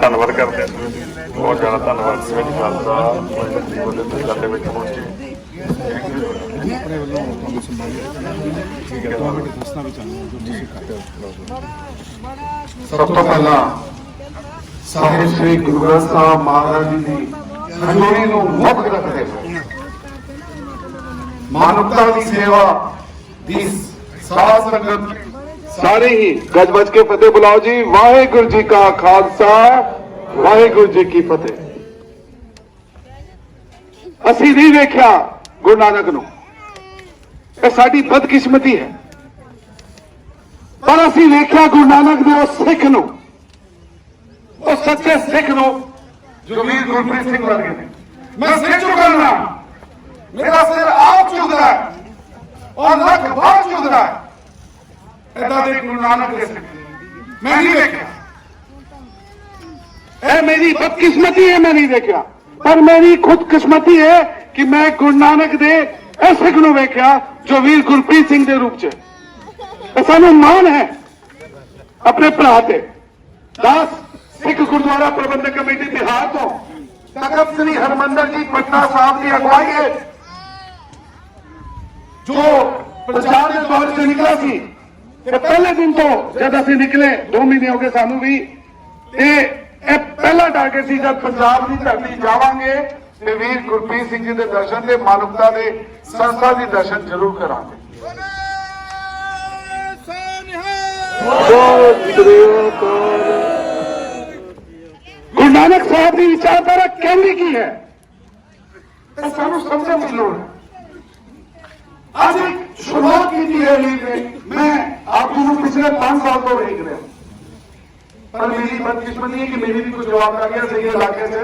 ਧੰਨਵਾਦ ਕਰਦੇ ਹਾਂ। ਬਹੁਤ ਜ਼ਿਆਦਾ ਧੰਨਵਾਦ ਸਿੰਘ ਖਾਲਸਾ ਸਾਡੇ ਵਿੱਚ ਪਹੁੰਚੇ। ਆਪਣੇ ਵੱਲੋਂ ਤੁਹਾਨੂੰ ਸਨਮਾਨਿਤ ਕਰਨਾ ਦੱਸਣਾ ਵੀ ਚਾਹੁੰਦੇ ਹਾਂ ਜੋ ਤੁਸੀਂ ਕਰਦੇ ਹੋ। ਸਭ ਤੋਂ ਪਹਿਲਾਂ ਸਾਹਿਬ ਸ੍ਰੀ ਗੁਰੂ ਗ੍ਰੰਥ ਸਾਹਿਬ ਮਹਾਰਾਜ ਜੀ ਦੀ ਹਜ਼ੂਰੀ ਨੂੰ ਮੁੱਖ ਰੱਖਦੇ ਹੋਏ ਮਾਨਵਤਾ ਦੀ ਸੇਵਾ ਦੀ ਸਾਧ ਸੰਗਤ ਸਾਰੇ ਹੀ ਗੱਜ ਵੱਜ ਕੇ ਫਤਿਹ ਬੁਲਾਓ ਜੀ। ਵਾਹਿਗੁਰੂ ਜੀ ਕਾ ਖਾਲਸਾ, ਵਾਹਿਗੁਰੂ ਜੀ ਕੀ ਫਤਿਹ। ਅਸੀਂ ਨਹੀਂ ਵੇਖਿਆ ਗੁਰੂ ਨਾਨਕ ਨੂੰ, ਇਹ ਸਾਡੀ ਬਦਕਿਸਮਤੀ ਹੈ, ਪਰ ਅਸੀਂ ਵੇਖਿਆ ਗੁਰੂ ਨਾਨਕ ਦੇ ਉਸ ਸਿੱਖ ਨੂੰ, ਉਹ ਸੱਚੇ ਸਿੱਖ ਨੂੰ ਜੋ ਵੀਰ ਗੁਰਪ੍ਰੀਤ ਸਿੰਘ ਵਰਗੇ ਨੇ। ਮੈਂ ਸਿਰ ਝੁਕਾਉਣਾ, ਮੇਰਾ ਸਿਰ ਆਪ ਝੁਕਦਾ ਹੈ ਔਰ ਲੱਖ ਬਾਹਰ ਝੁਕਦਾ ਹੈ। ਏਦਾਂ ਦੇ ਗੁਰੂ ਨਾਨਕ ਦੇ ਸਿੱਖ ਮੈਂ ਨਹੀਂ ਵੇਖਿਆ। ਇਹ ਮੇਰੀ ਬਦਕਿਸਮਤੀ ਹੈ, ਮੈਂ ਨਹੀਂ ਦੇਖਿਆ, ਪਰ ਮੇਰੀ ਖੁਦਕਿਸਮਤੀ ਹੈ ਕਿ ਮੈਂ ਗੁਰੂ ਨਾਨਕ ਦੇ ਇਸ ਸਿੱਖ ਨੂੰ ਵੇਖਿਆ ਜੋ ਵੀਰ ਗੁਰਪ੍ਰੀਤ ਸਿੰਘ ਦੇ ਰੂਪ ਚ। ਸਾਨੂੰ ਮਾਣ ਹੈ ਆਪਣੇ ਭਰਾ ਤੇ। 10 ਸਿੱਖ ਗੁਰਦੁਆਰਾ ਪ੍ਰਬੰਧਕ ਕਮੇਟੀ ਬਿਹਾਰ ਤੋਂ ਤਖਤ ਸ੍ਰੀ ਹਰਮੰਦਰ ਜੀ ਪਟਨਾ ਸਾਹਿਬ ਦੀ ਅਗਵਾਈ ਹੈ ਜੋ ਪ੍ਰਚਾਰ ਦੇ ਦੌਰ ਚ ਨਿਕਲਾ ਸੀ। ਤੇ ਪਹਿਲੇ ਦਿਨ ਤੋਂ ਜਦ ਅਸੀਂ ਨਿਕਲੇ 2 ਮਹੀਨੇ ਹੋ ਗਏ ਸਾਨੂੰ ਵੀ, ਤੇ ਇਹ ਪਹਿਲਾ ਟਾਰਗੇਟ ਸੀ ਜਦ ਪੰਜਾਬ ਦੀ ਧਰਤੀ ਜਾਵਾਂਗੇ ਤੇ ਵੀਰ ਗੁਰਪ੍ਰੀਤ ਸਿੰਘ ਜੀ ਦੇ ਦਰਸ਼ਨ ਤੇ ਮਾਨਵਤਾ ਦੇ ਸੰਸਥਾ ਦੇ ਦਰਸ਼ਨ ਜ਼ਰੂਰ ਕਰਾਂਗੇ। ਗੁਰੂ ਨਾਨਕ ਸਾਹਿਬ ਦੀ ਵਿਚਾਰਧਾਰਾ ਕਹਿੰਦੀ ਕੀ ਹੈ, ਇਹ ਸਾਨੂੰ ਸਮਝਣ ਦੀ ਲੋੜ ਹੈ। ਅੱਜ ਇੱਕ ਸ਼ੁਰੂਆਤ ਕੀਤੀ ਹੈ मैं आप जी पिछले 5 साल तो देख रहा हूं, पर मेरी बदकिस्मती है कि मेरी भी कुछ जवाबदारियां सही इलाके से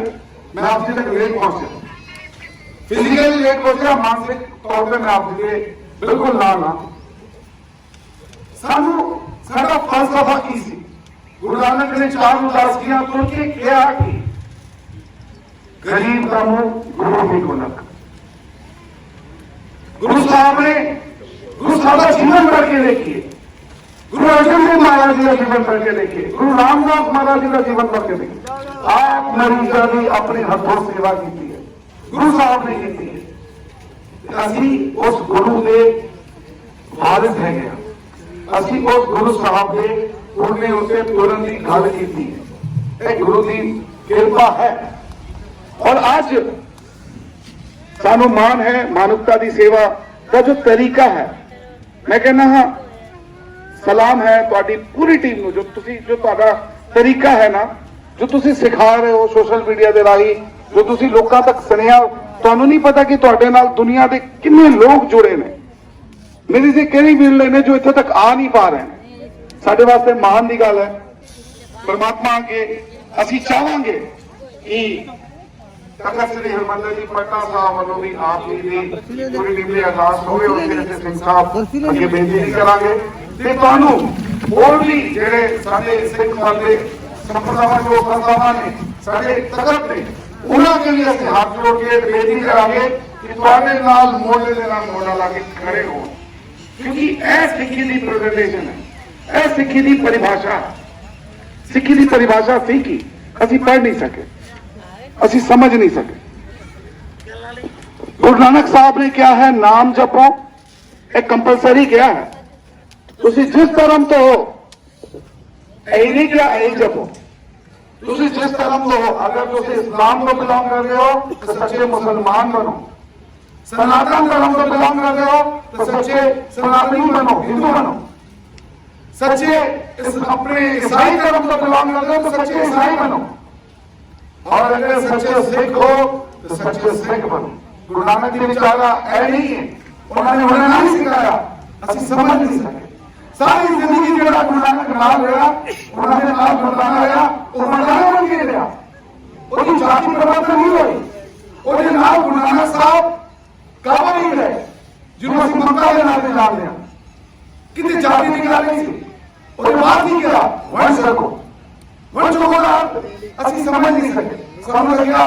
मैं आप जी तक लेट पहुंचा, फिजिकली लेट पहुंचा, मानसिक तौर पर मैं आप जी के बिल्कुल ना सानू साडा फलसफा की सी। गुरु नानक ने 4 उदासियां तुर के क्या कि गरीब का मुंह गुरु की गुनक। गुरु साहब ने गुरु साहब का जीवन करके देखिए, गुरु अर्जुन देव महाराज जी का जीवन करके देखिए, गुरु रामदास महाराज जी का जीवन करके देखिए। आप मरीजा की अपने हाथों सेवा की है, गुरु साहब ने की है। असी उस गुरु के वारिस है, असी उस गुरु साहब के उन्हें उसे तुरन की गल की है। गुरु की कृपा है और आज सानू मान है मानवता की सेवा का जो तरीका है। मैं कहना हाँ सलाम है तुहाडी पूरी टीम नूं, जो तुहाडा तरीका है ना, जो तुसी सिखा रहे हो सोशल मीडिया के राही, जो तुसी लोकां तक सुनिया। तुहानूं नहीं पता कि तुहाडे नाल दुनिया के कितने लोग जुड़े ने, मेरी से किहड़ी विरले ने जो इत्थे तक आ नहीं पा रहे हैं। साडे वास्ते मान की गल है। परमात्मा अगे असीं चाहांगे कि तखत श्री हरमंदर जी पटना साहब वालों भी आप जी की पूरी टीम की अरदास होवे और फिर सिंह साहब अगे बेनती करांगे ते तुहानू और भी जेड़े साडे सिख पंथ दे संप्रदायां जो संस्थावां ने साडे तखत ने उन्हां के लिए असीं हाथ जोड़ के बेनती करांगे कि तुहाडे नाल मोढे दे नाल मोढा ला के खड़े हो, क्योंकि यह सिक्खी दी प्रेजेंटेशन है, यह सिक्खी दी परिभाषा। सिक्खी दी परिभाषा सी की असीं पढ़ नहीं सके, असी समझ नहीं सके। गुरु नानक साहब ने क्या है, नाम जपो, एक कंपलसरी क्या है। तुसी जिस धर्म तो हो यही नहीं क्या यही जपो। तुसी जिस धर्म तो हो, अगर तुसी इस्लाम को बिलोंग कर रहे हो तो सच्चे मुसलमान बनो, सनातन धर्म को बिलोंग कर रहे हो तो सच्चे सनातनी बनो, हिंदू बनो, सच्चे अपने ईसाई धर्म को बिलोंग कर रहे हो तो सच्चे ईसाई बनो, और अगर सच्चे सिख हो तो सच्चे सिख बनो। गुरु नानक की विचारा ऐ नहीं है, उन्होंने उन्हें नहीं सिखाया, असि समझ नहीं सके। सारी जिंदगी जो गुरु नानक नाल रहा, उन्होंने नाल मरदाना रहा, वो मरदाना बन के रहा, वो जाति परिवर्तन नहीं हुई। और नाल गुरु नानक साहब काबा नहीं रहे जिन्होंने असि ममता के नाल जान लिया, कितनी जाति निकला नहीं सी, और बात नहीं करा वंश रखो, वंश को असि समझ नहीं सके। समझ गया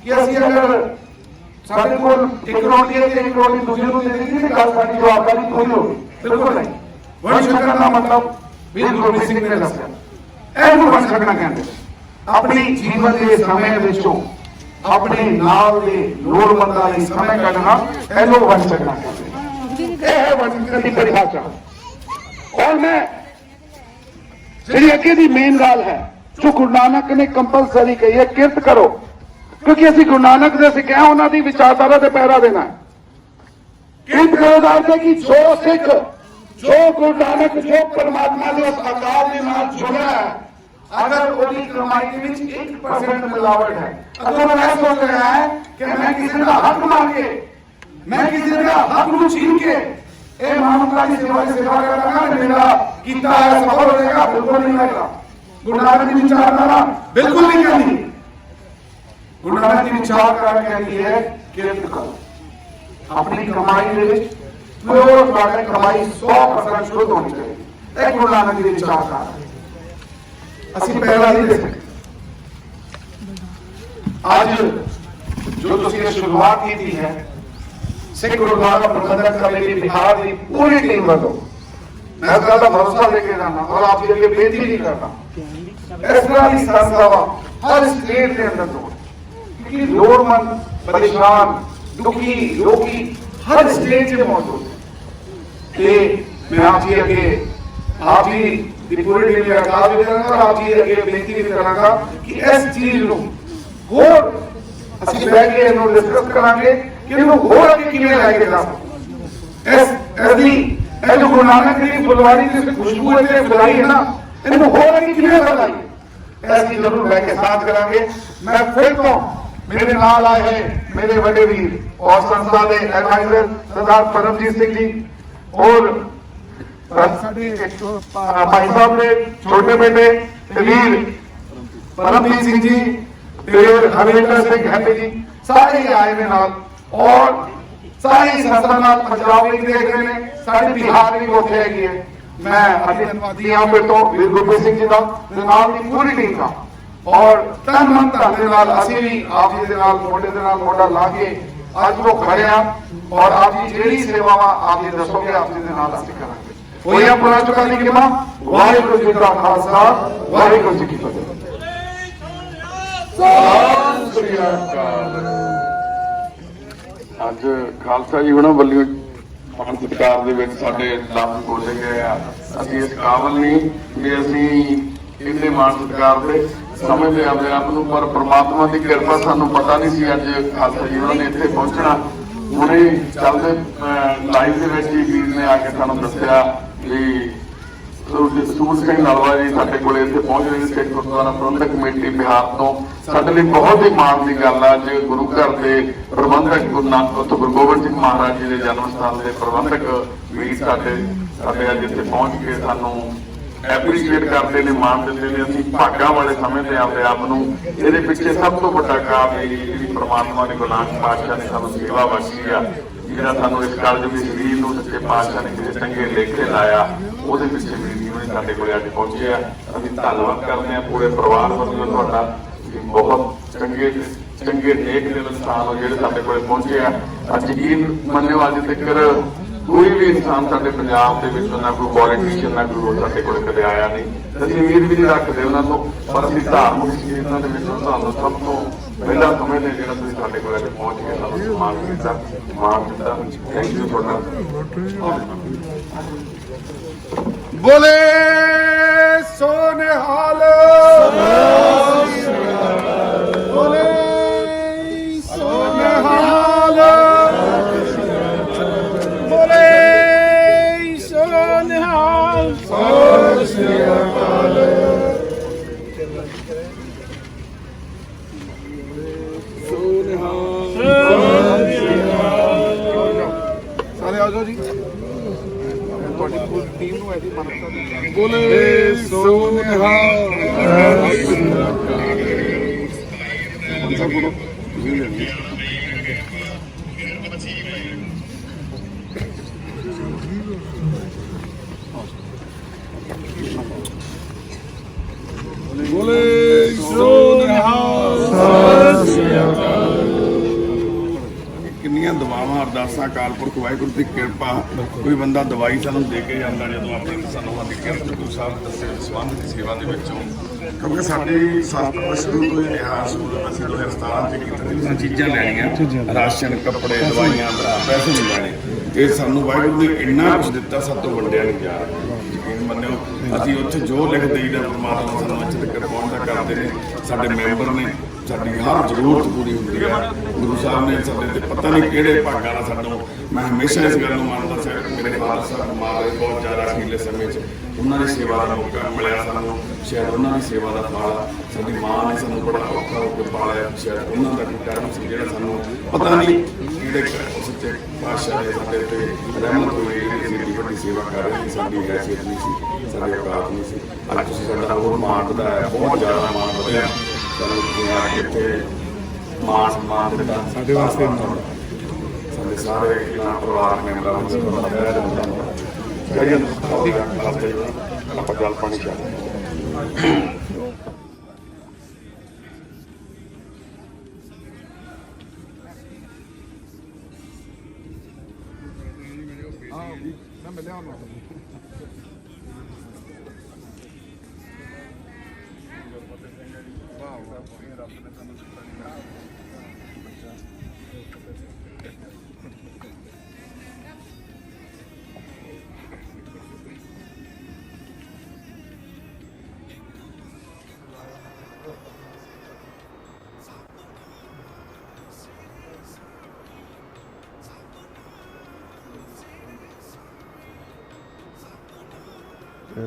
कि असि अगर साढ़े को एक रोटी है, एक रोटी दूसरे को दे दी, गल साडी जवाबदारी पूरी होगी, बिल्कुल नहीं। वंश रखना मतलब वीर गोबिंद सिंह ने दसिया, ਇਹਨੂੰ ਵੰਸ਼ ਰੱਖਣਾ ਕਹਿੰਦੇ। अपनी जीवन के समय विचों अपने नाल दे लोड़वंदां लई समय कढना एनो वंचक ना कहते। यह है वंचक की परिभाषा। और मैं जी अगे दी मेन गल है जो गुरु नानक ने कंपलसरी कही है, किरत करो, क्योंकि असं गुरु नानक ने सिखाया उन्होंने विचारधारा से पैरा देना है। किरत करो का अर्थ है कि जो सिख जो गुरु नानक जो परमात्मा के उस अकाल के नाल जुड़ा है, अगर उसकी कमाई के 1% मिलावट है, अगर वो यह सोच रहा है कि मैं किसी का हक मार के मैं किसी का हक को छीन के ए मानवता की सेवा करूंगा, मेरा कितना है सफल हो जाएगा, बिल्कुल नहीं होगा। गुरु नानक की विचारधारा बिल्कुल नहीं कहती। गुरु नानक की विचारधारा कहती है किरत करो, अपनी कमाई के विच कमाई 100% शुद्ध होनी चाहिए। एक गुरु नानक की विचारधारा असं पहला नहीं दे सकते। आज जो तुसीं शुरुआत की थी है सिख गुरुद्वारा प्रबंधक कमेटी बिहार की पूरी टीम वालों मैं इस गल का भरोसा लेके जाना और आप ये बेनती नहीं करना, इस तरह की संस्थावां हर स्टेट के अंदर हो, क्योंकि लोड़मंद परेशान दुखी रोगी हर स्टेज में मौजूद है। मैं आप जी अगे आप जी पूरी टीम का आभार भी करूंगा और आप जी अगे बेनती भी करूंगा कि इस चीज को होर ਅਸੀਂ ਬਹਿ ਕੇ ਇਹਨੂੰ ਡਿਸਕਸ ਕਰਾਂਗੇ ਕਿ ਇਹਨੂੰ ਹੋਰ ਅੱਗੇ ਕਿਵੇਂ ਲੈ ਕੇ ਜਾ ਸਕਦੇ। ਇਹ ਜੋ ਗੁਰੂ ਨਾਨਕ ਦੀ ਫੁਲਵਾਰੀ ਦੀ ਖੁਸ਼ਬੂ ਇੱਥੇ ਫੈਲਾਈ ਹੈ ਨਾ, ਇਹਨੂੰ ਹੋਰ ਅੱਗੇ ਕਿਵੇਂ ਫੈਲਾਈਏ, ਅਸੀਂ ਜ਼ਰੂਰ ਬਹਿ ਕੇ ਸਾਥ ਕਰਾਂਗੇ। ਮੈਂ ਫਿਰ ਤੋਂ ਮੇਰੇ ਨਾਲ ਆਏ ਹੋਏ ਮੇਰੇ ਵੱਡੇ ਵੀਰ ਔਰ ਸੰਸਥਾ ਦੇ ਐਡਵਾਈਜ਼ਰ ਸਰਦਾਰ ਪਰਮਜੀਤ ਸਿੰਘ ਜੀ ਔਰ ਸਾਡੇ ਭਾਈ ਸਾਹਿਬ ਦੇ ਛੋਟੇ ਬੇਟੇ ਵੀਰ परमजीत सिंह जी, हरविंदर सिंह हैप्पी जी, सारे ही आए ने नाल और सारी संस्था नाल पंजाब भी देख रहे हैं, सारी बिहार भी उत्थे हैगी है। मैं धन्यवादी हाँ फिर तो वीर गुरप्रीत सिंह जी का नाल दी पूरी टीम का और तन मन धन दे नाल असीं भी आप जी दे नाल मोढे दे नाल मोढा ला के अज वो खड़े हैं और आप जी जिहड़ी सेवावां आप जी दसोगे आप जी दे नाल असीं करांगे। होई अपना चुका दी किमा वाहिगुरू जी का खालसा वाहिगुरू जी की फतेह। ਅੱਜ ਖਾਲਸਾ ਜੀ ਉਹਨਾਂ ਵੱਲੋਂ ਮਾਨ ਸਤਿਕਾਰ ਦੇ ਵਿੱਚ ਸਾਡੇ ਲਫ਼ਜ਼ ਬੋਲੇ ਗਏ ਆ। ਅਸੀਂ ਇਸ ਕਾਬਲ ਨਹੀਂ ਕਿ ਅਸੀਂ ਇੰਨੇ ਮਾਨ ਸਤਿਕਾਰ ਦੇ ਸਮਝਦੇ ਆਪਣੇ ਆਪ ਨੂੰ, ਪਰ ਪ੍ਰਮਾਤਮਾ ਦੀ ਕਿਰਪਾ ਸਾਨੂੰ ਪਤਾ ਨਹੀਂ ਸੀ ਅੱਜ ਖਾਲਸਾ ਜੀ ਉਹਨਾਂ ਨੇ ਇੱਥੇ ਪਹੁੰਚਣਾ। ਹੁਣੇ ਚੱਲਦੇ ਲਾਈਵ ਦੇ ਵਿੱਚ ਹੀ ਵੀਰ ਨੇ ਆ ਕੇ ਸਾਨੂੰ ਦੱਸਿਆ ਵੀ सूर सिंह नलवा जी साडे कोल इत्थे पहुंच रहे सिख गुरुद्वारा प्रबंधक कमेटी बिहार तो साडे लई बहुत ही माण की गल है। अज गुरु घर के प्रबंधक गुरु गोबिंद सिंह महाराज जी के जन्म स्थान के प्रबंधक वीर साडे अज इत्थे पहुंच के सानू एप्रीशिएट करते हैं, माण दिंदे ने। असीं भागां वाले समझते हैं अपने आप नूं। इहदे पिछे सब तो वड्डा काम है जिहड़ी परमात्मा ने गुरु नानक पातशाह ने सानू सेवा बख्शी आ, जिहड़ा सानू इस कलयुग दे शरीर नूं सच्चे पातशाह ने किसी चंगे लेखे लाया, ਉਹਦੇ ਪਿੱਛੇ ਵੀਰ ਸਾਡੇ ਕੋਲ ਅੱਜ ਪਹੁੰਚੇ ਆ। ਅਸੀਂ ਧੰਨਵਾਦ ਕਰਦੇ ਹਾਂ ਪੂਰੇ ਪਰਿਵਾਰ ਵੱਲੋਂ ਤੁਹਾਡਾ, ਬਹੁਤ ਚੰਗੇ ਨੇਕ ਦਿਲ ਇਨਸਾਨ ਹੋ ਜਿਹੜੇ ਸਾਡੇ ਕੋਲ ਪਹੁੰਚੇ ਆ। ਅੱਜ ਯਕੀਨ ਮੰਨਿਓ ਅੱਜ ਤੱਕ ਕੋਈ ਵੀ ਇਨਸਾਨ ਸਾਡੇ ਪੰਜਾਬ ਦੇ ਵਿੱਚ ਨਾ ਕੋਈ ਪੋਲੀਟੀਸ਼ੀਅਨ ਨਾ ਕੋਈ ਸਾਡੇ ਕੋਲ ਕਦੇ ਆਇਆ ਨਹੀਂ। ਅਸੀਂ ਉਮੀਦ ਵੀ ਨਹੀਂ ਰੱਖਦੇ ਉਹਨਾਂ ਤੋਂ, ਪਰ ਅਸੀਂ ਧਾਰਮਿਕ ਸ਼ਖਸੀਅਤਾਂ ਦੇ ਵਿੱਚ ਤੁਹਾਨੂੰ ਸਭ ਤੋਂ ਪਹਿਲਾਂ ਸਮਝਦੇ ਜਿਹੜਾ ਤੁਸੀਂ ਸਾਡੇ ਕੋਲ ਅੱਜ ਪਹੁੰਚ ਕੇ ਸਾਨੂੰ ਸਨਮਾਨ ਕੀਤਾ, ਮਾਣ ਦਿੱਤਾ। ਥੈਂਕ ਯੂ ਤੁਹਾਡਾ। बोले सोनिहाल बोले सोनिहाल बोले सोनिहाल सारे आ जाओ जी। बोले सोनिहाल बोले सोनिहाल। किन्नियां दवा ਦੁਆਵਾਂ ਅਰਦਾਸਾਂ ਅਕਾਲ ਪੁਰਖ ਵਾਹਿਗੁਰੂ ਦੀ ਕਿਰਪਾ। ਕੋਈ ਬੰਦਾ ਦਵਾਈ ਸਾਨੂੰ ਦੇ ਕੇ ਜਾਂਦਾ ਜਦੋਂ ਆਪਣੀ ਸਾਨੂੰ ਉਹਨਾਂ ਦੀ ਕਿਰਤ ਗੁਰੂ ਸਾਹਿਬ ਦੱਸੇ ਸੰਬੰਧ ਦੀ ਸੇਵਾ ਦੇ ਵਿੱਚੋਂ, ਕਿਉਂਕਿ ਸਾਡੀ ਸਾਸਤਰ ਸ਼ੁਰੂ ਤੋਂ ਹੀ ਰਿਹਾ ਅਸੀਂ 2017 ਚ ਕਿਤੇ ਚੀਜ਼ਾਂ ਲੈਣੀਆਂ, ਰਾਸ਼ਨ, ਕੱਪੜੇ, ਦਵਾਈਆਂ, ਪੈਸੇ ਨਹੀਂ ਲੈਣੇ। ਇਹ ਸਾਨੂੰ ਵਾਹਿਗੁਰੂ ਨੇ ਇੰਨਾ ਕੁਛ ਦਿੱਤਾ, ਸਭ ਤੋਂ ਵੰਡਿਆ ਨਹੀਂ ਜਾ ਰਿਹਾ। ਯਕੀਨ ਮੰਨਿਓ, ਅਸੀਂ ਉੱਥੇ ਜੋ ਲਿਖ ਦੇਈਦਾ ਪਰਮਾਤਮਾ ਸਾਨੂੰ ਇੱਥੇ ਤੱਕ ਪਹੁੰਚਦਾ ਕਰਦੇ ਨੇ। ਸਾਡੇ ਮੈਂਬਰ ਨੇ, ਸਾਡੀ ਹਰ ਜ਼ਰੂਰਤ ਪੂਰੀ ਹੁੰਦੀ ਹੈ। ਗੁਰੂ ਸਾਹਿਬ ਨੇ ਸਾਡੇ ਤੇ ਪਤਾ ਨਹੀਂ ਕਿਹੜੇ ਭਾਗਾਂ ਨਾਲ ਸਾਨੂੰ, ਮੈਂ ਹਮੇਸ਼ਾ ਇਸ ਗੱਲ ਨੂੰ ਮੰਨਦਾ ਸੀ। ਮੇਰੇ ਫਾਦਰ ਸਾਹਿਬ ਮਾਰੇ ਬਹੁਤ ਜ਼ਿਆਦਾ ਅਖੀਰਲੇ ਸਮੇਂ 'ਚ ਉਹਨਾਂ ਦੀ ਸੇਵਾ ਦਾ ਮੌਕਾ ਮਿਲਿਆ ਸਾਨੂੰ, ਸ਼ਾਇਦ ਉਹਨਾਂ ਦੀ ਸੇਵਾ ਦਾ ਫਲ। ਸਾਡੀ ਮਾਂ ਨੇ ਸਾਨੂੰ ਬੜਾ ਔਖਾ ਹੋ ਕੇ ਪਾਲਿਆ, ਸ਼ਾਇਦ ਉਹਨਾਂ ਦਾ ਕੋਈ ਕਰਮ ਸੀ ਜਿਹੜਾ ਸਾਨੂੰ ਪਤਾ ਨਹੀਂ ਕਿਹੜੇ ਸੱਚੇ ਪਾਤਸ਼ਾਹ ਦੇ ਸਾਡੇ ਤੇ ਰਹਿਮਤ ਹੋਈ। ਜਿਹੜੀ ਵੱਡੀ ਸੇਵਾ ਕਰ ਰਹੇ ਸੀ, ਸਾਡੀ ਹੈਸੀਅਤ ਨਹੀਂ ਸੀ, ਸਾਡੀ ਔਕਾਤ ਨਹੀਂ ਸੀ। ਅੱਜ ਤੁਸੀਂ ਸਾਡਾ ਹੋਰ ਮਾਣ ਵਧਾਇਆ, ਬਹੁਤ ਜ਼ਿਆਦਾ ਮਾਣ ਵਧਿਆ ਸਾਨੂੰ। ਇੱਥੇ ਮਾਣ ਸਨਮਾਨ ਦਿੱਤਾ ਸਾਡੇ ਵਾਸਤੇ, ਸਾਡੇ ਸਾਰੇ ਪਰਿਵਾਰ ਮੈਂਬਰਾਂ ਨੂੰ ਆਪਾਂ ਜਲ ਪਾਣੀ ਚਾਹੀਦਾ। ਮੈਂ ਮਿਲਿਆ ਉਹਨਾਂ ਨੂੰ।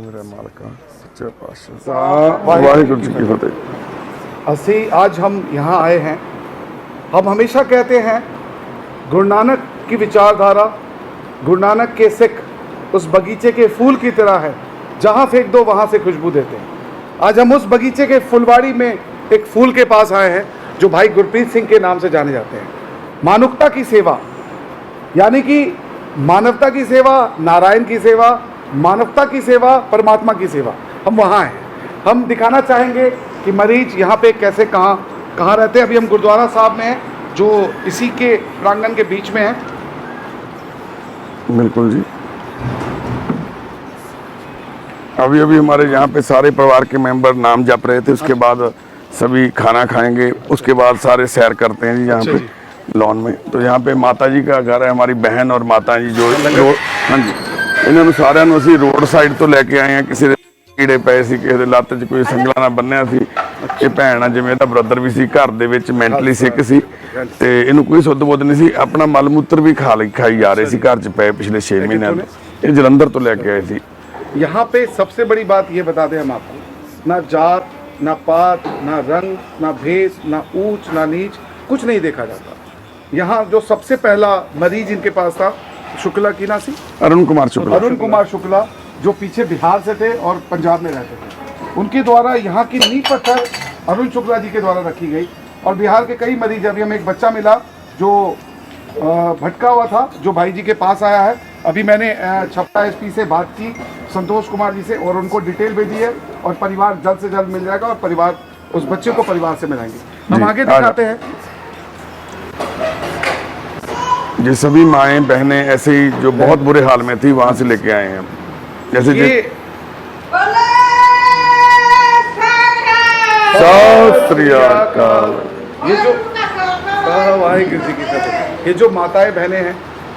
मेरा मालका सच्चे पातशाह वाहिगुरू जी की फतेह। असी आज हम यहाँ आए हैं। हम हमेशा कहते हैं गुरु नानक की विचारधारा, गुरु नानक के सिख उस बगीचे के फूल की तरह है, जहाँ फेंक दो वहाँ से खुशबू देते हैं। आज हम उस बगीचे के फुलवाड़ी में एक फूल के पास आए हैं जो भाई गुरप्रीत सिंह के नाम से जाने जाते हैं। मानवता की सेवा, यानी कि मानवता की सेवा, नारायण की सेवा, मानवता की सेवा, परमात्मा की सेवा, हम वहाँ हैं। हम दिखाना चाहेंगे कि मरीज यहाँ पे कैसे कहाँ रहते हैं। अभी हम गुरुद्वारा साहब में हैं जो इसी के प्रांगण के बीच में है। बिल्कुल जी, अभी अभी हमारे यहाँ पे सारे परिवार के मेंबर नाम जप रहे थे, उसके बाद सभी खाना खाएंगे, उसके बाद सारे सैर करते हैं जी यहाँ पे लॉन में। तो यहाँ पे माता जी का घर है, हमारी बहन और माता जी जो हाँ जी, इन्होंने साਰਿਆਂ ਨੂੰ ਅਸੀਂ ਰੋਡ ਸਾਈਡ ਤੋਂ ਲੈ ਕੇ ਆਏ ਆ। ਕਿਸੇ ਦੇ ਕੀੜੇ ਪਏ ਸੀ, ਕਿਸੇ ਦੇ ਲੱਤ 'ਚ ਕੋਈ ਸੰਗਲਾ ਨਾਲ ਬੰਨਿਆ ਸੀ। ਇਹ ਭੈਣ ਆ, ਜਿਵੇਂ ਇਹਦਾ ਬ੍ਰਦਰ ਵੀ ਸੀ, ਘਰ ਦੇ ਵਿੱਚ ਮੈਂਟਲੀ ਸਿੱਕ ਸੀ ਤੇ ਇਹਨੂੰ ਕੋਈ ਸੁੱਧ ਬੁੱਧ ਨਹੀਂ ਸੀ। ਆਪਣਾ ਮਲ ਮੂਤਰ ਵੀ ਖਾਈ ਜਾ ਰਹੇ ਸੀ ਘਰ 'ਚ ਪਏ ਪਿਛਲੇ 6 ਮਹੀਨਿਆਂ ਤੋਂ। ਇਹ ਜਲੰਧਰ ਤੋਂ ਲੈ ਕੇ ਆਏ ਸੀ। यहाँ पे सबसे बड़ी बात ये बता दें हम आपको, ना जात, ना पात, ना रंग, ना भेद, ना ऊंच, ना नीच, कुछ नहीं देखा जाता। यहाँ जो सबसे पहला मरीज इनके पास था, शुक्ला की ना सी अरुण कुमार शुक्ला, जो पीछे बिहार से थे और पंजाब में रहते थे, उनके द्वारा यहाँ की नींव पत्थर अरुण शुक्ला जी के द्वारा रखी गई। और बिहार के कई मरीज, अभी हमें एक बच्चा मिला जो भटका हुआ था, जो भाई जी के पास आया है। अभी मैंने छपरा एसपी से बात की, संतोष कुमार जी से, और उनको डिटेल भेजी है और परिवार जल्द से जल्द मिल जाएगा और परिवार उस बच्चे को परिवार से मिलाएंगे। हम आगे दिखाते हैं। ये सभी माएँ बहनें ऐसे ही जो बहुत बुरे हाल में थी वहाँ से लेके आए हैं। जैसे ये जो माताएं बहनें हैं,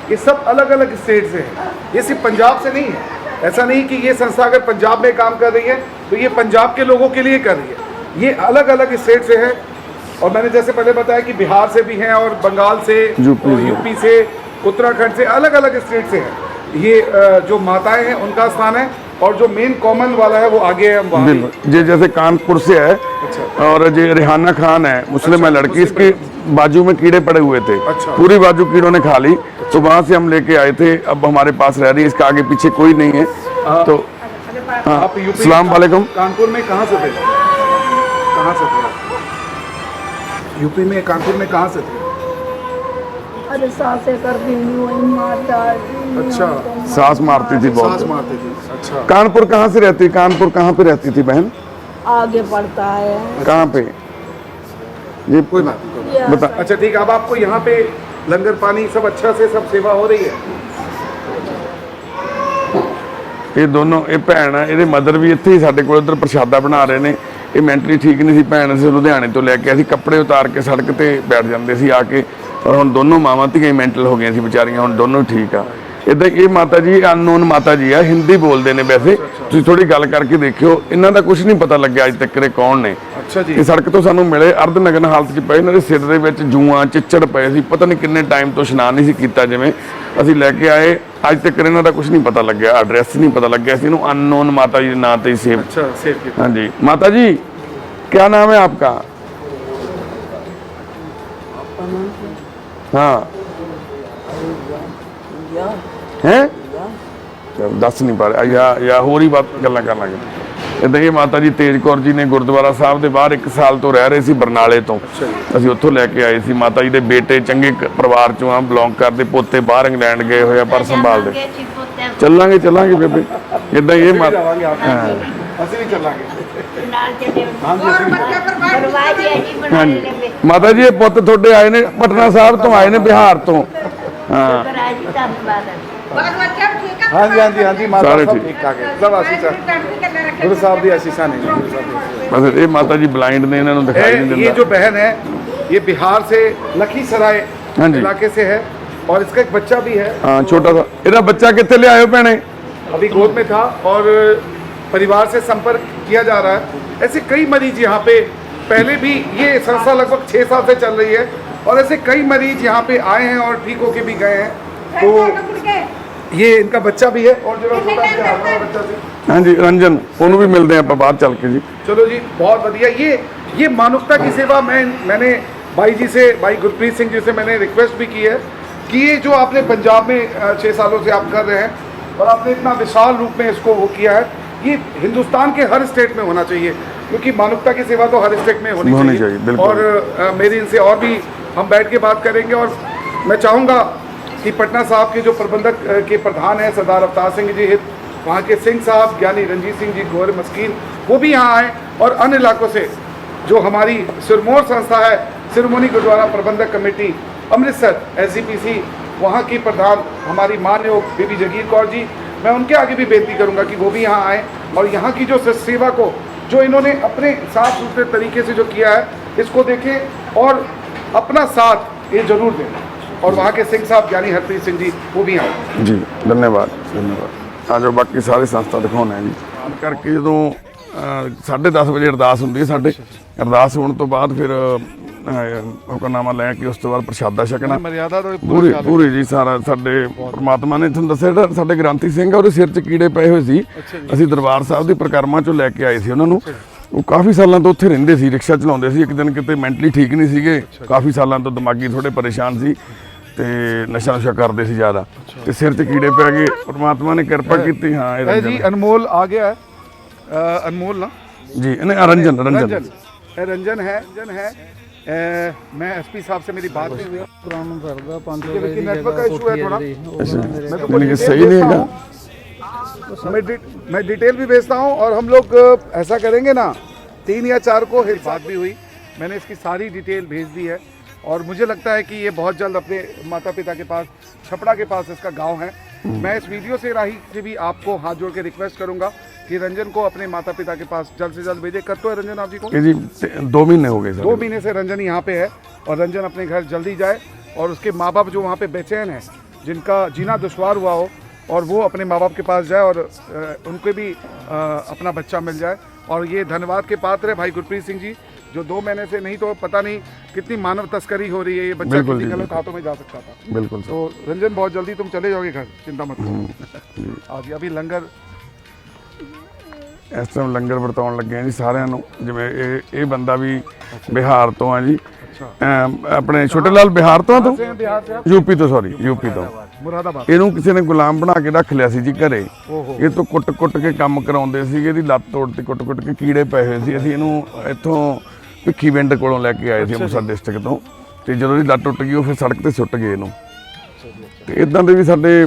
ये सब अलग अलग स्टेट से हैं। ये सिर्फ पंजाब से नहीं है। ऐसा नहीं कि ये संस्था अगर पंजाब में काम कर रही है तो ये पंजाब के लोगों के लिए कर रही है। ये अलग अलग स्टेट से है। और मैंने जैसे पहले बताया कि बिहार से भी हैं और बंगाल से, यूपी से, उत्तराखंड से, अलग अलग स्टेट से है। ये जो माताएं हैं उनका स्थान है, और जो मेन कॉमन वाला है वो आगे है। हम वहाँ ये जैसे कानपुर से है। अच्छा। और ये रिहाना खान है, मुस्लिम है लड़की, इसके बाजू में कीड़े पड़े हुए थे। अच्छा। पूरी बाजू कीड़ों ने खा ली। अच्छा। तो वहाँ से हम लेके आए थे, अब हमारे पास रह रही है। इसका आगे पीछे कोई नहीं है। तो अस्सलाम वालेकुम। कानपुर में कहाँ से थे? कहाँ से थे? यूपी में, कानपुर में कहाँ से थे? अरे सासे कर दी वही मारता। अच्छा, सांस मारती थी बहुत। सांस मारती थी। अच्छा। कानपुर कहाँ से रहती? कानपुर कहाँ पे रहती थी बहन? आगे पड़ता है। कहाँ पे? ये कोई बात नहीं, बता। अच्छा ठीक है, अब आपको यहाँ पे लंगर पानी सब अच्छा से सब सेवा हो रही है? ਇਹ ਦੋਨੋਂ ਇਹ ਭੈਣ ਆ, ਇਹਦੇ ਮਦਰ ਵੀ ਇੱਥੇ ਹੀ ਸਾਡੇ ਕੋਲ ਉਧਰ ਪ੍ਰਸ਼ਾਦਾ ਬਣਾ ਰਹੇ ਨੇ। ਇਹ ਮੈਂਟਲੀ ਠੀਕ ਨਹੀਂ ਸੀ ਭੈਣ, ਅਸੀਂ ਲੁਧਿਆਣੇ ਤੋਂ ਲੈ ਕੇ ਅਸੀਂ ਕੱਪੜੇ ਉਤਾਰ ਕੇ ਸੜਕ ਤੇ ਬੈਠ ਜਾਂਦੇ ਸੀ ਆ ਕੇ, ਪਰ ਹੁਣ ਦੋਨੋਂ ਮਾਵਾਂ ਧੀਆਂ ਮੈਂਟਲ ਹੋ ਗਈਆਂ ਸੀ ਵਿਚਾਰੀਆਂ, ਹੁਣ ਦੋਨੋਂ ਠੀਕ ਆ। ਇਦਾਂ ਇਹ ਮਾਤਾ ਜੀ ਅਨਨੋਨ ਮਾਤਾ ਜੀ ਆ, ਹਿੰਦੀ ਬੋਲਦੇ ਨੇ ਵੈਸੇ, ਤੁਸੀਂ ਥੋੜੀ ਗੱਲ ਕਰਕੇ ਦੇਖਿਓ। ਇਹਨਾਂ ਦਾ ਕੁਝ ਨਹੀਂ ਪਤਾ ਲੱਗਿਆ ਅੱਜ ਤੱਕ ਇਹ ਕੌਣ ਨੇ। अच्छा जी। ਇਹ ਸੜਕ ਤੋਂ ਸਾਨੂੰ ਮਿਲੇ ਅਰਧ ਨਗਨ ਹਾਲਤ 'ਚ ਪਏ, ਇਹਨਾਂ ਦੇ ਸਿਰ ਦੇ ਵਿੱਚ ਜੂਆਂ ਚਿੱਚੜ ਪਏ ਸੀ, ਪਤਾ ਨਹੀਂ ਕਿੰਨੇ ਟਾਈਮ ਤੋਂ ਇਸ਼ਨਾਨ ਨਹੀਂ ਸੀ ਕੀਤਾ। ਜਿਵੇਂ ਅਸੀਂ ਲੈ ਕੇ ਆਏ ਅੱਜ ਤੱਕ ਇਹਨਾਂ ਦਾ ਕੁਝ ਨਹੀਂ ਪਤਾ ਲੱਗਿਆ, ਐਡਰੈਸ ਨਹੀਂ ਪਤਾ ਲੱਗਿਆ ਸੀ ਇਹਨੂੰ। ਅਨਨੋਨ ਮਾਤਾ ਜੀ ਦੇ ਨਾਂ ਤੇ ਸੇਵ। अच्छा सेफ किया। हाँ जी माता जी, क्या नाम है आपका? हाँ हैं दस नहीं पा रहे या होर ही बात गल्लां कर लांगे। इदां ये माता जी तेज कौर जी ने गुरुद्वारा साहब ਦੇ ਬਾਹਰ 1 ਸਾਲ ਤੋਂ ਰਹਿ ਰਹੇ ਸੀ ਬਰਨਾਲੇ ਤੋਂ। ਅਸੀਂ ਉੱਥੋਂ ਲੈ ਕੇ ਆਏ ਸੀ। ਮਾਤਾ ਜੀ ਦੇ ਬੇਟੇ ਚੰਗੇ ਪਰਿਵਾਰ ਚੋਂ ਆ, ਬਿਲੋਂਗ ਕਰਦੇ, ਪੋਤੇ ਬਾਹਰ ਇੰਗਲੈਂਡ ਗਏ ਹੋਏ ਆ ਪਰ ਸੰਭਾਲਦੇ। ਚੱਲਾਂਗੇ ਚੱਲਾਂਗੇ ਬੇਬੇ। ਇਦਾਂ ਇਹ ਮਾਤਾ ਅਸੀਂ ਵੀ ਚੱਲਾਂਗੇ। हाँ जी माता जी, ये पुत थोड़े आए ने पटना साहब तो आए ने बिहार तो। हाँ हाँ जी हाँ जी हाँ जी माता सारे सब ठीक। ठीक ठाक है, सब आशीषा गुरु साहब दी आशीषा नहीं। बस ये माता जी ब्लाइंड ने इन्होंने दिखाई नहीं ये दिंदा। जो बहन है ये बिहार से लखीसराय हाँ जी। इलाके से है और इसका एक बच्चा भी है। हाँ छोटा सा इहदा बच्चा कित्थे ले आयो भैणे? अभी गोद में था और परिवार से संपर्क किया जा रहा है। ऐसे कई मरीज यहाँ पे पहले भी, ये संस्था लगभग 6 साल से चल रही है और ऐसे कई मरीज यहाँ पे आए हैं और ठीक होके भी गए हैं। तो ये इनका बच्चा भी है और जो छोटा सा हाथ वाला बच्चा भी। हाँ जी रंजन, उन्होंने भी मिलते हैं आप बाहर चल के जी। चलो जी बहुत बढ़िया। ये मानवता की सेवा मैंने भाई जी से, भाई गुरप्रीत सिंह जी से मैंने रिक्वेस्ट भी की है कि ये जो आपने पंजाब में 6 सालों से आप कर रहे हैं और आपने इतना विशाल रूप में इसको वो किया है, ये हिंदुस्तान के हर स्टेट में होना चाहिए, क्योंकि मानवता की सेवा तो हर स्टेट में होनी चाहिए। बिल्कुल। और मेरी इनसे और भी हम बैठ के बात करेंगे। और मैं चाहूँगा कि पटना साहब के जो प्रबंधक के प्रधान हैं सरदार अवतार सिंह जी, वहाँ के सिंह साहब, ज्ञानी रंजीत सिंह जी, गौर मस्कीन, वो भी यहाँ आए। और अन्य इलाकों से जो हमारी सिरमौर संस्था है, सिरोमणि गुरुद्वारा प्रबंधक कमेटी अमृतसर SGPC, वहाँ की प्रधान हमारी मानयोग बीबी जगीर कौर जी, मैं उनके आगे भी बेनती करूँगा कि वो भी यहाँ आएँ और यहाँ की जो सेवा को, जो इन्होंने अपने साफ सुथरे तरीके से जो किया है, इसको देखें और अपना साथ ये जरूर दें। और वहाँ के सिंह साहब ज्ञानी हरप्रीत सिंह जी, वो भी आए। जी धन्यवाद धन्यवाद। आ जाओ बाकी सारे संस्था दिखाने हैं जी। करके जो 10:30 वजे अरदास होंगी साढ़े, अरदास होने तो बाद फिर हुक्मनामा लैके उस तो बाद प्रशादा छकना मर्यादा तो पूरी पूरी जी। सारा साडे परमात्मा ने तुहानूं दस्सिआ जिहड़ा साडे ग्रंथी सिंह आ, ਉਹਦੇ सिर 'ਚ कीड़े पए हुए सी। ਅਸੀਂ ਦਰਬਾਰ ਸਾਹਿਬ ਦੀ ਪ੍ਰਕਰਮਾ 'ਚੋਂ ਲੈ ਕੇ ਆਏ ਸੀ ਉਹਨਾਂ ਨੂੰ। ਉਹ ਕਾਫੀ ਸਾਲਾਂ ਤੋਂ ਉੱਥੇ ਰਹਿੰਦੇ ਸੀ, ਰਿਕਸ਼ਾ ਚਲਾਉਂਦੇ ਸੀ। ਇੱਕ ਦਿਨ ਕਿਤੇ ਮੈਂਟਲੀ ਠੀਕ ਨਹੀਂ ਸੀਗੇ, ਕਾਫੀ ਸਾਲਾਂ ਤੋਂ ਦਿਮਾਗੀ ਥੋੜੇ ਪਰੇਸ਼ਾਨ ਸੀ ਤੇ ਨਸ਼ਾ ਨੁਸ਼ਾ ਕਰਦੇ ਸੀ ਜ਼ਿਆਦਾ, ਤੇ ਸਿਰ 'ਚ ਕੀੜੇ ਪੈ ਗਏ। परमात्मा ने कृपा की। हाँ है जी अनमोल आ गया है, अनमोल ना जी, रंजन रंजन रंजन है। मैं SP साहब से मेरी बात नहीं हुई, लेकिन नेटवर्क का इशू है थोड़ा। मैं तो यानी कि सही नहीं है। मैं डिटेल भी भेजता हूँ और हम लोग ऐसा करेंगे ना, 3 या 4 को बात भी हुई, मैंने इसकी सारी डिटेल भेज दी है। और मुझे लगता है कि ये बहुत जल्द अपने माता पिता के पास, छपड़ा के पास इसका गांव है। मैं इस वीडियो से राही से भी आपको हाथ जोड़ के रिक्वेस्ट करूंगा कि रंजन को अपने माता पिता के पास जल्द से जल्द भेजे। कर तो है रंजन आप जी को? जी 2 महीने हो गए सर। 2 महीने से रंजन यहाँ पे है और रंजन अपने घर जल्दी जाए और उसके माँ बाप जो वहाँ पे बेचैन हैं, जिनका जीना दुश्वार हुआ हो, और वो अपने माँ बाप के पास जाए और उनको भी अपना बच्चा मिल जाए। और ये धन्यवाद के पात्र है भाई गुरप्रीत सिंह जी, जो 2 महीने से, नहीं तो पता नहीं कितनी मानव तस्करी हो रही है, ये बच्चा किसी गलत हाथों में जा सकता था। बिल्कुल। तो रंजन बहुत जल्दी तुम चले जाओगे घर, चिंता मत करो। आज अभी लंगर इस टाइम लंगर वरताउण लगे जी सारिਆਂ ਨੂੰ। ਜਿਵੇਂ ਇਹ ਬੰਦਾ ਵੀ ਬਿਹਾਰ ਤੋਂ ਆ ਜੀ, ਆਪਣੇ ਛੋਟੇ ਲਾਲ ਬਿਹਾਰ ਤੋਂ ਆ ਤੂੰ? यूपी ਤੋਂ, ਸੌਰੀ यूपी ਤੋਂ। मुरादाबाद। ਇਹਨੂੰ ਕਿਸੇ ਨੇ ਗੁਲਾਮ ਬਣਾ ਕੇ ਰੱਖ ਲਿਆ ਸੀ ਜੀ ਘਰੇ। ਇਹ ਤੋਂ ਕੁੱਟ ਕੇ ਕੰਮ ਕਰਾਉਂਦੇ ਸੀਗੇ। ਇਹਦੀ ਲੱਤ ਤੋੜਤੀ ਕੁੱਟ ਕੇ, ਕੀੜੇ ਪਏ ਹੋਏ ਸੀ। ਅਸੀਂ ਇਹਨੂੰ ਇੱਥੋਂ ਭਿੱਖੀਵਿੰਡ ਕੋਲੋਂ ਲੈ ਕੇ ਆਏ ਸੀ ਅੰਮ੍ਰਿਤਸਰ ਡਿਸਟ੍ਰਿਕਟ ਤੋਂ, ਤੇ ਜਦੋਂ ਇਹਦੀ ਲੱਤ ਟੁੱਟ ਗਈ ਉਹ ਫਿਰ ਸੜਕ ਤੇ ਸੁੱਟ ਗਏ ਇਹਨੂੰ। ਤੇ ਇਦਾਂ ਦੇ ਵੀ ਸਾਡੇ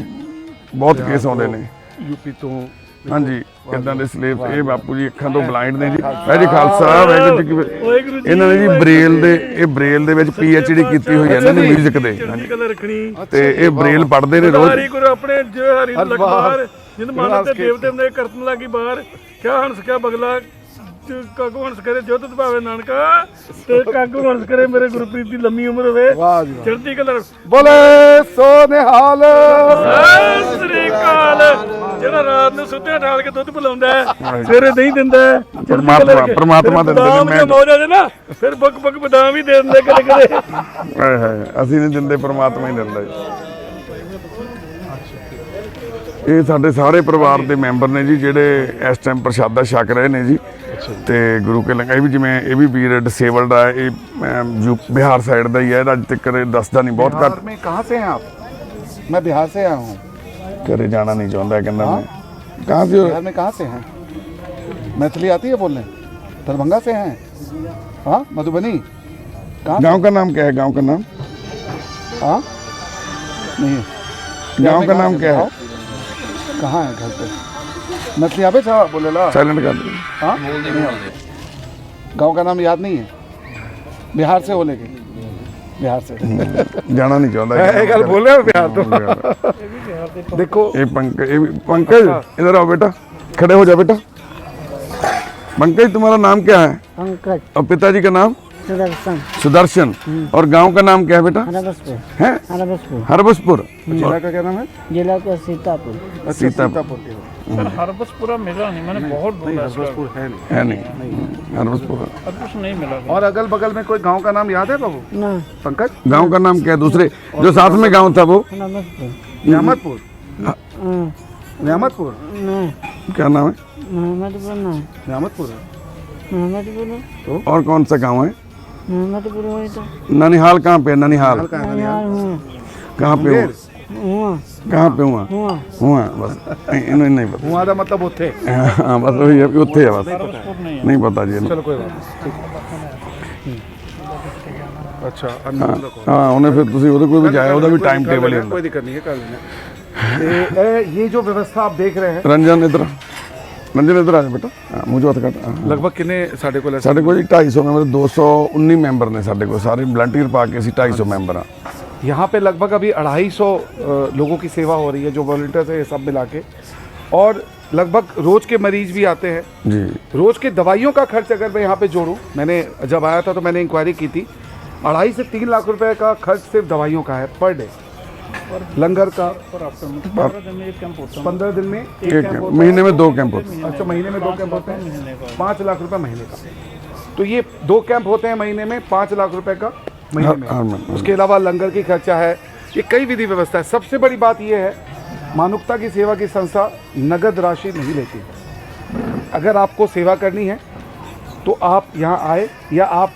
ਬਹੁਤ ਕੇਸ ਆਉਂਦੇ ਨੇ। यूपी तो ਹਾਂਜੀ ਇਦਾਂ ਦੇ ਸਲੇਬ ਇਹ ਬਾਪੂ ਜੀ ਅੱਖਾਂ ਤੋਂ ਬਲਾਈਂਡ ਨੇ ਜੀ ਜੀ ਖਾਲਸਾ ਵਾਹਿਗੁਰੂ ਜੀ ਕੀ ਫਤਿਹ। ਇਹਨਾਂ ਨੇ ਜੀ ਬ੍ਰੇਲ ਦੇ ਵਿੱਚ PhD ਕੀਤੀ ਹੋਈ ਹੈ ਇਹਨਾਂ ਨੇ ਮਿਊਜ਼ਿਕ ਦੇ ਤੇ ਇਹ ਬ੍ਰੇਲ ਪੜ੍ਹਦੇ ਨੇ ਰੋਜ਼ ਆਪਣੇ ਜੋ ਹਰੀ ਲਖਬਾਰ ਜਿੰਦ ਮਾਨਤ ਤੇ ਦੇਵਤੇ ਦੇ ਕਰਤਨ ਲੱਗੀ ਬਾਹਰ ਕਿਆ ਹੰਸ ਕਿਆ ਬਗਲਾ ਕਾਗੂ ਹੰਸ ਕਰੇ ਜੋਤ ਭਾਵੇ ਨਾਨਕਾ ਤੇ ਕਾਗੂ ਹੰਸ ਕਰੇ ਮੇਰੇ ਗੁਰਪ੍ਰੀਤ ਦੀ ਲੰਮੀ ਉਮਰ ਹੋਵੇ ਚੜ੍ਹਦੀ ਕਲਾ बोले सो निहाल। ਸਤਿ ਸ੍ਰੀ ਅਕਾਲ। ਜਿਹੜਾ ਰਾਤ ਨੂੰ ਸੁੱਤਿਆਂ ਠਾਲ ਕੇ ਦੁੱਧ ਪਿਲਾਉਂਦਾ ਹੈ ਸਵੇਰੇ ਨਹੀਂ ਦਿੰਦਾ ਹੈ ਪਰਮਾਤਮਾ ਦਿੰਦੇ ਨੇ। ਮੈਂ ਮੌਜ ਆ ਜੇ ਨਾ ਫਿਰ ਬੱਕ ਬੱਕ ਬਦਾਮ ਵੀ ਦੇ ਦਿੰਦੇ ਕਦੇ ਕਦੇ ਹਾਏ ਹਾਏ ਅਸੀਂ ਨਹੀਂ ਦਿੰਦੇ ਪਰਮਾਤਮਾ ਹੀ ਦਿੰਦਾ ਜੀ। ਇਹ ਸਾਡੇ ਸਾਰੇ ਪਰਿਵਾਰ ਦੇ ਮੈਂਬਰ ਨੇ ਜੀ ਜਿਹੜੇ ਇਸ ਟਾਈਮ ਪ੍ਰਸ਼ਾਦਾ ਛਕ ਰਹੇ ਨੇ ਜੀ ਤੇ ਗੁਰੂ ਕੇ ਲੰਗਰ ਵੀ ਜਿਵੇਂ ਇਹ ਵੀ ਵੀਰ ਡਿਸੇਬਲਡ ਆ ਇਹ ਬਿਹਾਰ ਸਾਈਡ ਦਾ ਹੀ ਹੈ ਅੱਜ ਤੱਕ ਦੱਸਦਾ ਨਹੀਂ ਬਹੁਤ ਘੱਟ। में कहाँ से हैं आप? मैं बिहार से आया हूँ। ਘਰੇ ਜਾਣਾ ਨਹੀਂ ਚਾਹੁੰਦਾ ਕਹਿੰਦਾ ਮੈਂ ਕਹਾਂ से हो? बिहार में कहाँ से हैं? मैथिली आती है बोलने? दरभंगा से हैं? हाँ मधुबनी? कहाँ? गांव का नाम क्या है? गांव का नाम हाँ नहीं गांव का नाम क्या है? कहाँ है घर पे? मैथिली आवे था बोले ला। साइलेंट कर दो। हाँ गाँव का नाम याद नहीं है? बिहार से हो लेके बिहार से जाना नहीं चाहता एक गल बोल रहे हो बिहार तो देखो ये पंकज इधर आओ बेटा खड़े हो जा बेटा। पंकज तुम्हारा नाम क्या है? पंकज। और पिताजी का नाम? सुदर्शन। सुदर्शन। और गांव का नाम क्या है बेटा? हरबसपुर। है हरबसपुर। हरबसपुर। जिला का क्या नाम है? जिला का सीतापुर। अच्छा, सीतापुर के हो। ਹਰਬਸਪੁਰਾ ਮਿਲਾ ਨਹੀਂ मैंने बहुत ढूंढा हरबसपुर है नहीं। है नहीं हरबसपुर। कुछ नहीं मिला। और अगल बगल में कोई गांव का नाम याद है बाबू? ना। पंकज गांव का नाम क्या है दूसरे जो साथ में गांव था वो? हरबसपुर। नियामतपुर। नियामतपुर ना। क्या नाम है? मोहम्मदपुर ना। नियामतपुर मोहम्मदपुर। और कौन सा गांव है? मोहम्मदपुर हुई तो। ननिहाल कहाँ पे है? ननिहाल यार हूँ। कहाँ पे हुआ? हुआ। कहाँ पे हुआ? हुआ। हुआ बस नहीं पता। हुआ था मतलब उत्थे। हाँ बस वही है कि उत्थे है बस नहीं पता जी। चलो कोई बात नहीं। अच्छा हाँ उन्हें फिर तुसी ਉਹਦੇ कोई भी जाया ਉਹਦਾ भी टाइम टेबल है कोई दिक्कत नहीं है कर लेना। ये जो व्यवस्था आप देख रहे हैं रंजन इधर आ जा बेटा। हाँ मुझे बात कर लगभग कितने साढ़े को ਸਾਡੇ ਕੋਲ ਜੀ 250 ਮੈਂਬਰ 219 ਮੈਂਬਰ ਨੇ ਸਾਡੇ ਕੋਲ ਸਾਰੇ ਵਲੰਟੀਅਰ ਪਾ ਕੇ ਅਸੀਂ 250 ਮੈਂਬਰ ਆ। यहाँ पे लगभग अभी 250 लोगों की सेवा हो रही है जो वॉलंटियर्स है ये सब मिला के और लगभग रोज के मरीज भी आते हैं जी। रोज के दवाइयों का खर्च अगर मैं यहाँ पे जोड़ूं मैंने जब आया था तो मैंने इंक्वायरी की थी 2.5 से 3 लाख रुपए का खर्च सिर्फ दवाइयों का है पर डे। लंगर का 15 दिन में एक कैंप होता है। महीने में 2 कैंप होते हैं। अच्छा महीने में 2 कैंप होते हैं 5 लाख रुपए महीने का। तो ये 2 कैंप होते हैं महीने में 5 लाख रुपए का महीने में। उसके अलावा लंगर की खर्चा है ये कई विधि व्यवस्था है। सबसे बड़ी बात ये है मानवता की सेवा की संस्था नगद राशि नहीं लेती। अगर आपको सेवा करनी है तो आप यहाँ आए या आप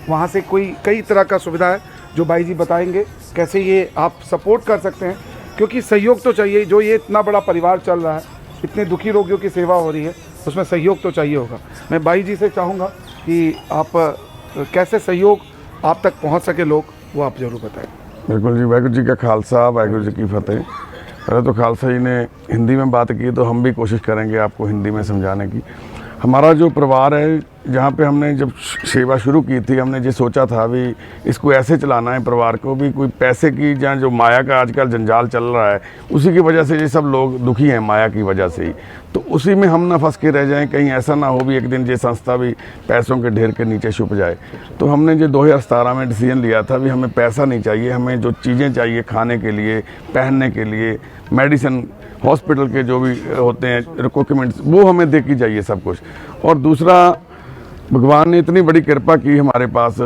वहाँ से कोई कई तरह का सुविधा है जो भाई जी बताएंगे कैसे ये आप सपोर्ट कर सकते हैं क्योंकि सहयोग तो चाहिए। जो ये इतना बड़ा परिवार चल रहा है इतने दुखी रोगियों की सेवा हो रही है उसमें सहयोग तो चाहिए होगा। मैं भाई जी से चाहूँगा कि आप कैसे सहयोग आप तक पहुँच सके लोग वो आप ज़रूर बताएं। बिल्कुल जी। वाहिगुरू जी का खालसा वाहिगुरू जी की फतेह। पहले तो खालसा जी ने हिंदी में बात की तो हम भी कोशिश करेंगे आपको हिंदी में समझाने की। हमारा जो परिवार है जहाँ पे हमने जब सेवा शुरू की थी हमने ये सोचा था भी इसको ऐसे चलाना है परिवार को भी कोई पैसे की जहाँ जो माया का आजकल जंजाल चल रहा है उसी की वजह से ये सब लोग दुखी हैं माया की वजह से ही। तो उसी में हम ना फंस के रह जाएं कहीं ऐसा ना हो भी एक दिन ये संस्था भी पैसों के ढेर के नीचे छुप जाए। तो हमने ये 2017 में डिसीजन लिया था भी हमें पैसा नहीं चाहिए हमें जो चीज़ें चाहिए खाने के लिए पहनने के लिए मेडिसिन हॉस्पिटल के जो भी होते हैं रिक्वायरमेंट्स वो हमें दे की चाहिए सब कुछ। और दूसरा भगवान ने इतनी बड़ी कृपा की हमारे पास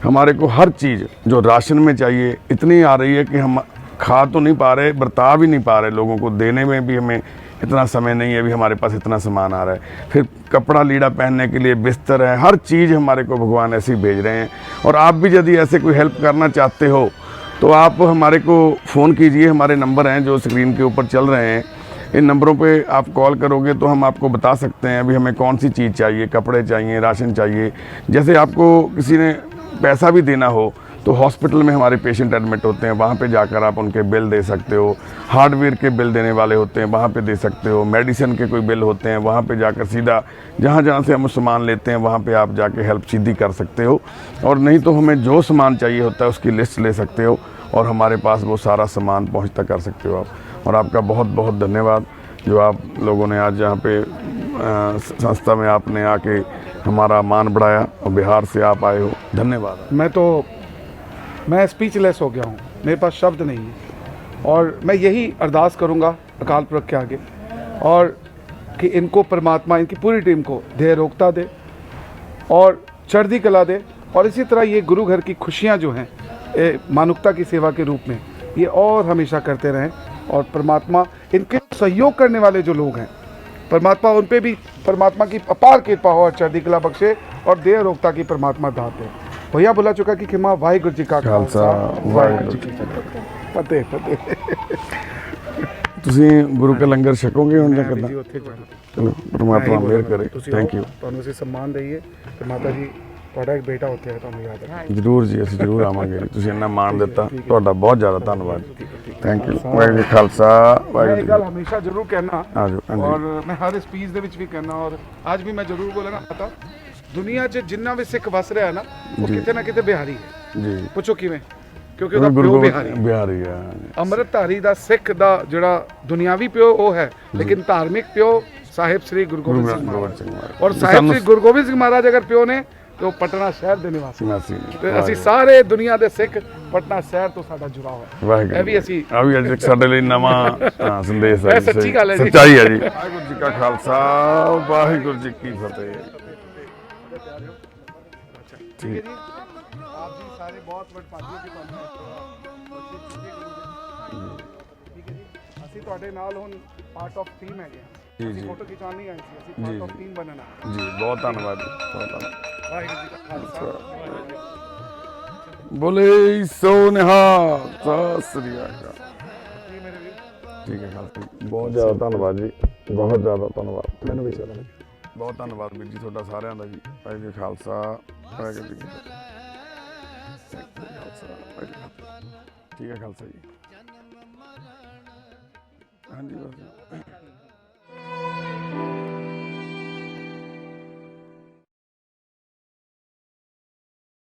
हमारे को हर चीज़ जो राशन में चाहिए इतनी आ रही है कि हम खा तो नहीं पा रहे बर्ताव भी नहीं पा रहे लोगों को देने में भी हमें इतना समय नहीं है भी हमारे पास इतना सामान आ रहा है। फिर कपड़ा लीड़ा पहनने के लिए बिस्तर है हर चीज़ हमारे को भगवान ऐसे ही भेज रहे हैं। और आप भी यदि ऐसे कोई हेल्प करना चाहते हो तो आप हमारे को फ़ोन कीजिए। हमारे नंबर हैं जो स्क्रीन के ऊपर चल रहे हैं इन नंबरों पे आप कॉल करोगे तो हम आपको बता सकते हैं अभी हमें कौन सी चीज़ चाहिए कपड़े चाहिए राशन चाहिए। जैसे आपको किसी ने पैसा भी देना हो तो हॉस्पिटल में हमारे पेशेंट एडमिट होते हैं, वहाँ पे जाकर आप उनके बिल दे सकते हो। हार्डवेयर के बिल देने वाले होते हैं, वहाँ पे दे सकते हो। मेडिसिन के कोई बिल होते हैं, वहाँ पे जाकर सीधा जहाँ जहाँ से हम सामान लेते हैं वहाँ पे आप जाके हेल्प सीधी कर सकते हो। और नहीं तो हमें जो सामान चाहिए होता है उसकी लिस्ट ले सकते हो और हमारे पास वो सारा सामान पहुँचता कर सकते हो आप। और आपका बहुत बहुत धन्यवाद जो आप लोगों ने आज यहाँ पे संस्था में आपने आके हमारा मान बढ़ाया और बिहार से आप आए हो, धन्यवाद। मैं स्पीचलेस हो गया हूँ, मेरे पास शब्द नहीं है। और मैं यही अरदास करूँगा अकाल पुरख के आगे और कि इनको परमात्मा इनकी पूरी टीम को देह रोकता दे और चढ़ती कला दे। और इसी तरह ये गुरु घर की खुशियाँ जो हैं मानवता की सेवा के रूप में ये और हमेशा करते रहें। और परमात्मा इनके सहयोग करने वाले जो लोग हैं, परमात्मा उन पे भी परमात्मा की अपार कृपा हो और चढ़ती कला बख्शे और देह रोकता की परमात्मा दात दे। भैया बुला चुका कि खिमा वाहिगुरु जी का खालसा वाहिगुरु जी की फतेह फतेह। ਤੁਸੀਂ ਗੁਰੂ ਕੇ ਲੰਗਰ ਛਕੋਗੇ ਹੁਣ ਜਾਂ ਕਿੱਦਾਂ? ਜੀ ਉੱਥੇ ਜਾਣਾ। ਚਲੋ ਪਰਮਾਤਮਾ ਮਿਹਰ ਕਰੇ। Thank you. ਤੁਹਾਨੂੰ ਅਸੀਂ ਸਨਮਾਨ ਦਈਏ ਤੇ ਮਾਤਾ ਜੀ ਤੁਹਾਡਾ ਇੱਕ ਬੇਟਾ ਉੱਥੇ ਹੈ, ਤੁਹਾਨੂੰ ਯਾਦ ਹੈ। ਜ਼ਰੂਰ ਜੀ, ਅਸੀਂ ਜ਼ਰੂਰ ਆਵਾਂਗੇ ਜੀ। ਤੁਸੀਂ ਇੰਨਾ ਮਾਣ ਦਿੱਤਾ, ਤੁਹਾਡਾ ਬਹੁਤ ਜ਼ਿਆਦਾ ਧੰਨਵਾਦ। Thank you. ਵਾਹਿਗੁਰੂ ਜੀ ਖਾਲਸਾ मैं ਵਾਹਿਗੁਰੂ एक ਜੀ। गल हमेशा जरूर कहना ਆ ਜਾਓ। ਹਾਂਜੀ और मैं हर स्पीच ਦੇ ਵਿੱਚ ਵੀ कहना और आज भी मैं जरूर बोलना पता दुनिया 'ਚ जिन्ना भी सिख वस ਰਿਹਾ ਨਾ ਉਹ ਕਿਤੇ ਨਾ ਕਿਤੇ ਬਿਹਾਰੀ ਹੈ। ਜੀ। ਪੁੱਛੋ ਕਿਵੇਂ? ਕਿਉਂਕਿ ਉਹਦਾ ਪਿਓ ਬਿਹਾਰੀ ਹੈ। ਬਿਹਾਰੀ ਆ। ਅੰਮ੍ਰਿਤਧਾਰੀ ਦਾ ਸਿੱਖ ਦਾ ਜਿਹੜਾ ਦੁਨਿਆਵੀ ਪਿਓ ਉਹ ਹੈ, ਲੇਕਿਨ ਧਾਰਮਿਕ ਪਿਓ ਸਾਹਿਬ ਸ੍ਰੀ ਗੁਰੂ ਗੋਬਿੰਦ ਸਿੰਘ ਮਹਾਰਾਜ। ਔਰ ਸਾਹਿਬ ਸ੍ਰੀ ਗੁਰੂ ਗੋਬਿੰਦ ਸਿੰਘ ਮਹਾਰਾਜ ਅਗਰ ਪਿਓ ਨੇ ਤੇ ਉਹ ਪਟਨਾ ਸ਼ਹਿਰ ਦੇ ਨਿਵਾਸੀ ਮਾਸੀ ਤੇ ਅਸੀਂ ਸਾਰੇ ਦੁਨੀਆ ਦੇ ਸਿੱਖ ਪਟਨਾ ਸ਼ਹਿਰ ਤੋਂ ਸਾਡਾ ਜੁੜਾ ਹੋਇਆ। ਵਾਹਿਗੁਰੂ। ਇਹ ਵੀ ਅਸੀਂ ਆ ਵੀ ਅੱਜ ਸਾਡੇ ਲਈ ਨਵਾਂ ਸੰਦੇਸ਼ ਹੈ। ਇਹ ਸੱਚੀ ਗੱਲ ਹੈ ਜੀ। ਸੱਚਾਈ ਹੈ ਜੀ। ਵਾਹਿਗੁਰੂ ਜੀ ਕਾ ਖਾਲਸਾ ਵਾਹਿਗੁਰੂ ਜੀ ਕੀ ਫਤਿਹ। ਠੀਕ। ਆਪ ਜੀ ਸਾਰੇ ਬਹੁਤ ਵਡਭਾਗੀ ਕਿ ਤੁਹਾਨੂੰ ਠੀਕ ਹੈ ਜੀ। ਅਸੀਂ ਤੁਹਾਡੇ ਨਾਲ ਹੁਣ ਪਾਰਟ ਆਫ ਟੀਮ ਹੈਗੇ ਹਾਂ। ਜੀ, ਅਸੀਂ ਜੀ। ਫੋਟੋ ਖਿਚਾਉਣ ਨਹੀਂ ਆਏ ਸੀ, ਅਸੀਂ ਪਾਰਟ ਆਫ ਟੀਮ ਬਣਨਾ। ਜੀ ਬਹੁਤ ਧੰਨਵਾਦ ਜੀ, ਬਹੁਤ ਧੰਨਵਾਦ। ਵਾਹਿਗੁਰੂ ਜੀ ਕਾ ਖਾਲਸਾ। ਬੋਲੇ ਸੋ ਨਿਹਾਲ ਸਤਿ ਸ੍ਰੀ ਅਕਾਲ। ਜੀ ਮੇਰੇ ਵੀਰ, ਠੀਕ ਹੈ ਖਾਲਸਾ। ਬਹੁਤ ਜ਼ਿਆਦਾ ਧੰਨਵਾਦ ਜੀ, ਬਹੁਤ ਜ਼ਿਆਦਾ ਧੰਨਵਾਦ। ਮੈਨੂੰ ਵੀ ਚਲੋ। ਬਹੁਤ ਧੰਨਵਾਦ ਵੀਰ ਜੀ ਤੁਹਾਡਾ ਸਾਰਿਆਂ ਦਾ ਜੀ। ਵਾਹਿਗੁਰੂ ਜੀ ਖਾਲਸਾ ਵਾਹਿਗੁਰੂ ਜੀ ਕੀ ਫਤਿਹ। ਖਾਲਸਾ ਵਾਹਿਗੁਰੂ ਜੀ ਕੀ ਫਤਿਹ। ਠੀਕ ਹੈ ਖਾਲਸਾ ਜੀ। ਹਾਂਜੀ ਬਸ।